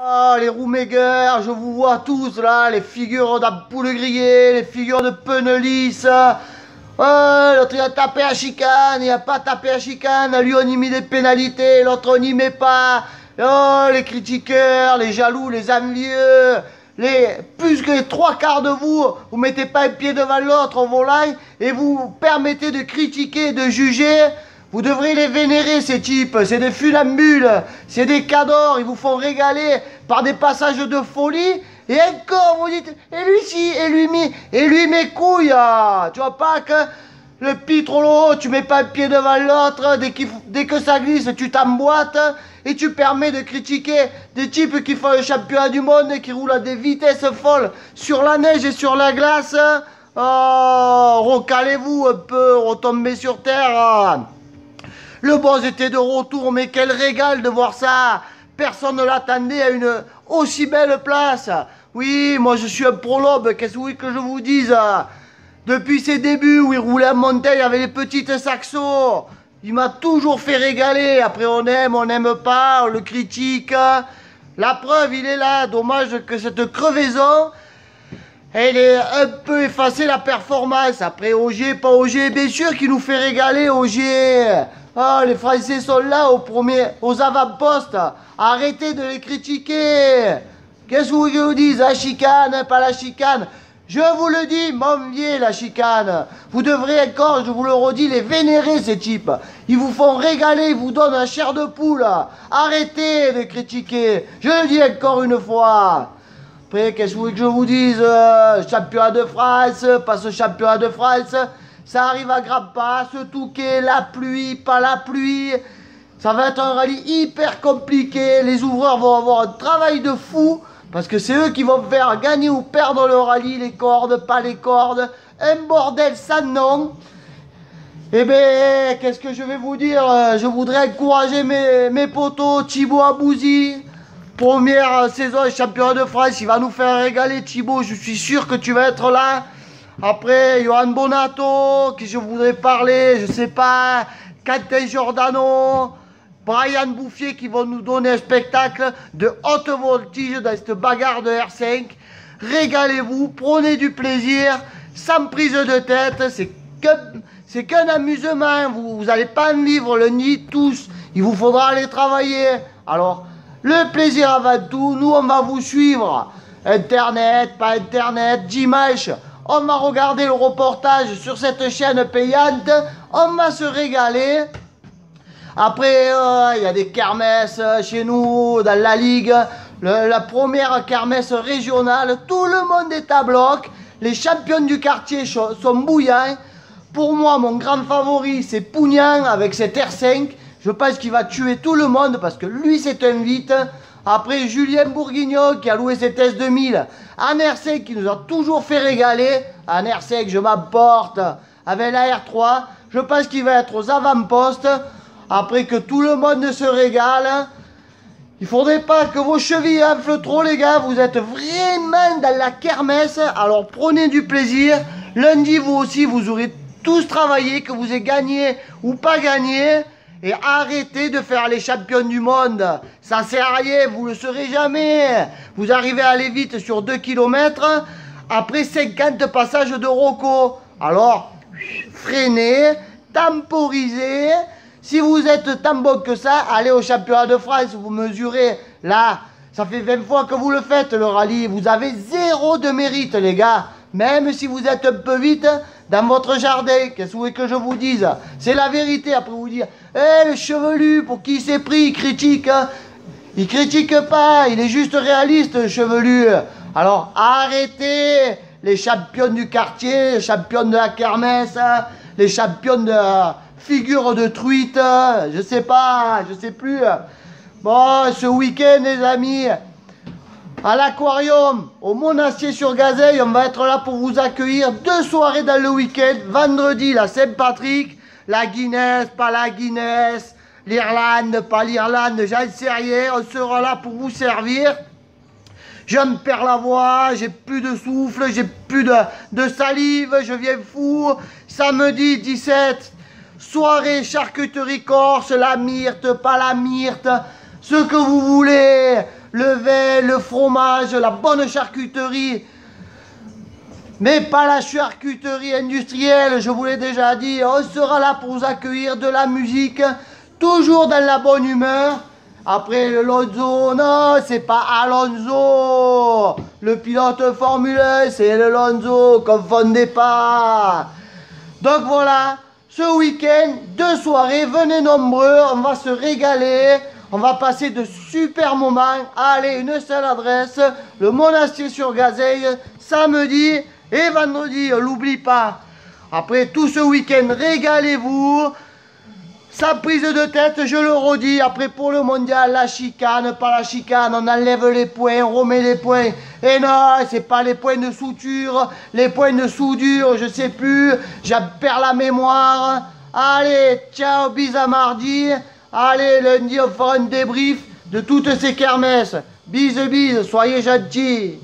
Ah, les Roumégueurs, je vous vois tous là, les figures d'ampoule grillée, les figures de pneus lisses. L'autre il a tapé à chicane, il a pas tapé à chicane, lui on y met des pénalités, l'autre on n'y met pas. Oh, les critiqueurs, les jaloux, les envieux, plus que les trois quarts de vous mettez pas un pied devant l'autre au volant et vous permettez de critiquer, de juger. Vous devrez les vénérer, ces types. C'est des funambules, c'est des cadors. Ils vous font régaler par des passages de folie. Et encore, vous dites, et lui si, et lui mes couilles. Ah. Tu vois pas que le pitrolo, tu mets pas le pied devant l'autre. Dès que ça glisse, tu t'emboîtes. Et tu permets de critiquer des types qui font le championnat du monde et qui roulent à des vitesses folles sur la neige et sur la glace. Oh, recalez-vous un peu, retombez sur terre. Le boss était de retour, mais quel régal de voir ça. Personne ne l'attendait à une aussi belle place. Oui, moi je suis un prolobe, qu'est-ce que vous voulez que je vous dise? Depuis ses débuts où il roulait en montagne avec les petites saxos, il m'a toujours fait régaler. Après on n'aime pas, on le critique. La preuve, il est là. Dommage que cette crevaison, elle est un peu effacée la performance. Après Ogier, pas Ogier, bien sûr qu'il nous fait régaler Ogier. Ah, les Français sont là aux avant-postes. Arrêtez de les critiquer. Qu'est-ce que vous voulez que je vous dise? La chicane, pas la chicane. Je vous le dis, m'enviez la chicane. Vous devrez encore, je vous le redis, les vénérer ces types. Ils vous font régaler, ils vous donnent la chair de poule. Arrêtez de critiquer. Je le dis encore une fois. Après, qu'est-ce que vous voulez que je vous dise? Championnat de France, pas ce championnat de France. Ça arrive à grands pas, ce Touquet, la pluie, pas la pluie. Ça va être un rallye hyper compliqué. Les ouvreurs vont avoir un travail de fou. Parce que c'est eux qui vont faire gagner ou perdre le rallye. Les cordes, pas les cordes. Un bordel sans nom. Eh bien, qu'est-ce que je vais vous dire? Je voudrais encourager mes potos. Thibaut Abouzi. Première saison championnat de France. Il va nous faire régaler, Thibaut. Je suis sûr que tu vas être là. Après, Johan Bonato, qui je voudrais parler, je sais pas, Quentin Giordano, Brian Bouffier, qui vont nous donner un spectacle de haute voltige dans cette bagarre de R5. Régalez-vous, prenez du plaisir, sans prise de tête, c'est qu'un amusement, vous n'allez pas en vivre le nid tous, il vous faudra aller travailler. Alors, le plaisir avant tout, nous on va vous suivre. Internet, pas Internet, dimanche. On va regarder le reportage sur cette chaîne payante. On va se régaler. Après, il y a des kermesses chez nous, dans la ligue. La première kermesse régionale. Tout le monde est à bloc. Les champions du quartier sont bouillants. Pour moi, mon grand favori, c'est Pougnan avec cette R5. Je pense qu'il va tuer tout le monde parce que lui, c'est un vite. Après, Julien Bourguignon qui a loué cette S2000 en R5 qui nous a toujours fait régaler. En R5, je m'emporte avec la R3. Je pense qu'il va être aux avant-postes. Après que tout le monde se régale. Il faudrait pas que vos chevilles enflent trop, les gars. Vous êtes vraiment dans la kermesse. Alors prenez du plaisir. Lundi, vous aussi, vous aurez tous travaillé, que vous ayez gagné ou pas gagné. Et arrêtez de faire les champions du monde. Ça sert à rien, vous ne le serez jamais. Vous arrivez à aller vite sur 2 km après 50 passages de Rocco. Alors, freinez, temporisez. Si vous êtes tant bon que ça, allez au championnat de France, vous mesurez. Là, ça fait 20 fois que vous le faites, le rallye. Vous avez zéro de mérite, les gars. Même si vous êtes un peu vite dans votre jardin, qu'est-ce que vous voulez que je vous dise? C'est la vérité. Après vous dire, le chevelu, pour qui il s'est pris, il critique. Hein. Il critique pas, il est juste réaliste, le chevelu. Alors arrêtez les champions du quartier, les champions de la kermesse, hein, les champions de figure de truite, je sais pas, je sais plus. Bon, ce week-end, les amis, à l'aquarium, au Monastier-sur-Gazeille, on va être là pour vous accueillir 2 soirées dans le week-end. Vendredi, la Saint-Patrick, la Guinness, pas la Guinness, l'Irlande, pas l'Irlande, j'en sais rien. On sera là pour vous servir. Je me perds la voix, j'ai plus de souffle, j'ai plus de salive, je viens fou. Samedi 17, soirée charcuterie corse, la myrte, pas la myrte, ce que vous voulez. le vin, le fromage, la bonne charcuterie. Mais pas la charcuterie industrielle, je vous l'ai déjà dit. On sera là pour vous accueillir, de la musique, toujours dans la bonne humeur. Après le Lonzo, non, c'est pas Alonso. Le pilote Formule 1, c'est le Lonzo, confondez pas. Donc voilà, ce week-end, 2 soirées, venez nombreux, on va se régaler. On va passer de super moments. Allez, une seule adresse, le Monastier sur Gazeille, samedi et vendredi, on l'oublie pas. Après tout ce week-end, régalez-vous. Sa prise de tête, je le redis. Après pour le mondial, la chicane, pas la chicane. On enlève les points, on remet les points. Et non, c'est pas les points de suture, les points de soudure, je sais plus. Je perds la mémoire. Allez, ciao, bis à mardi. Allez, lundi, on fera un débrief de toutes ces kermesses. Bise, bise, soyez gentils.